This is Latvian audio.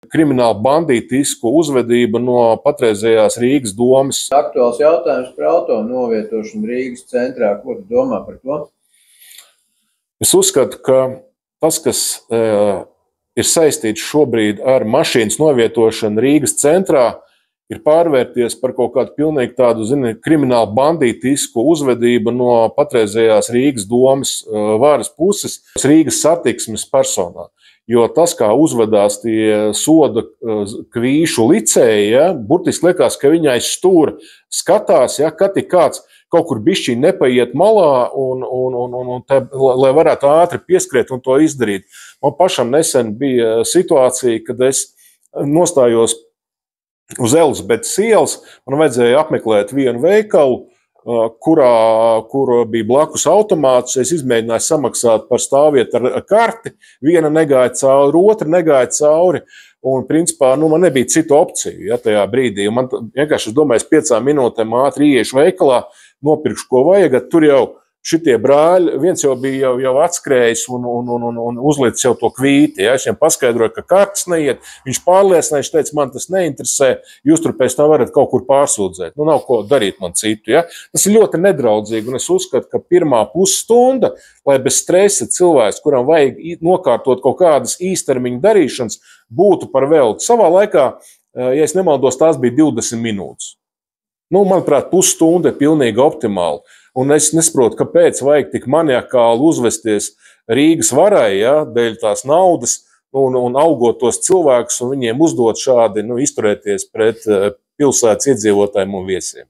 krimināla bandītisku uzvedību no patreizējās Rīgas domas. Aktuāls jautājums par auto novietošanu Rīgas centrā. Ko tu domā par to? Es uzskatu, ka tas, kas ir saistīts šobrīd ar mašīnas novietošanu Rīgas centrā, ir pārvērties par kaut kādu pilnīgi tādu, kriminālu bandītisku uzvedību no patreizējās Rīgas domas varas puses Rīgas satiksmes personā. Jo tas, kā uzvedās tie soda kvīšu licēji, burtiski liekas, ka viņi aiz stūra skatās, kad ir kāds kaut kur bišķiņ nepaiet malā, lai varētu ātri pieskriet un to izdarīt. Man pašam nesen bija situācija, kad es nostājos uz Elizabetes ielas, man vajadzēja apmeklēt vienu veikalu, kur bija blakus automāts. Es izmēģināju samaksāt par stāvvietu ar karti. Viena negāja cauri, otra negāja cauri. Un, principā, man nebija citu opciju tajā brīdī. Man vienkārši, es domāju, es 5 minūtēm ātri ieiešu veikalā, nopirkšu, ko vajag. Tur jau šitie brāļi, viens jau bija jau atskrējis un uzlicis jau to kvīti. Es viņam paskaidroju, ka kartes neiet. Viņš pārliecināja, viņš teica, man tas neinteresē, jūs tur pēc tam varat kaut kur pārsūdzēt. Nav ko darīt man citu. Tas ir ļoti nedraudzīgi, un es uzskatu, ka pirmā pusstunda, lai bez stresa cilvēks, kuram vajag nokārtot kaut kādas īstermiņa darīšanas, būtu par velti. Savā laikā, ja es nemaldos, tās bija 20 minūtes. Manuprāt, pusstunda ir pilnīgi optimāli. Un es nesaprotu, kāpēc vajag tik maniakāli uzvesties Rīgas varai, dēļ tās naudas un augot tos cilvēkus un viņiem uzdot šādi izturēties pret pilsētas iedzīvotājiem un viesiem.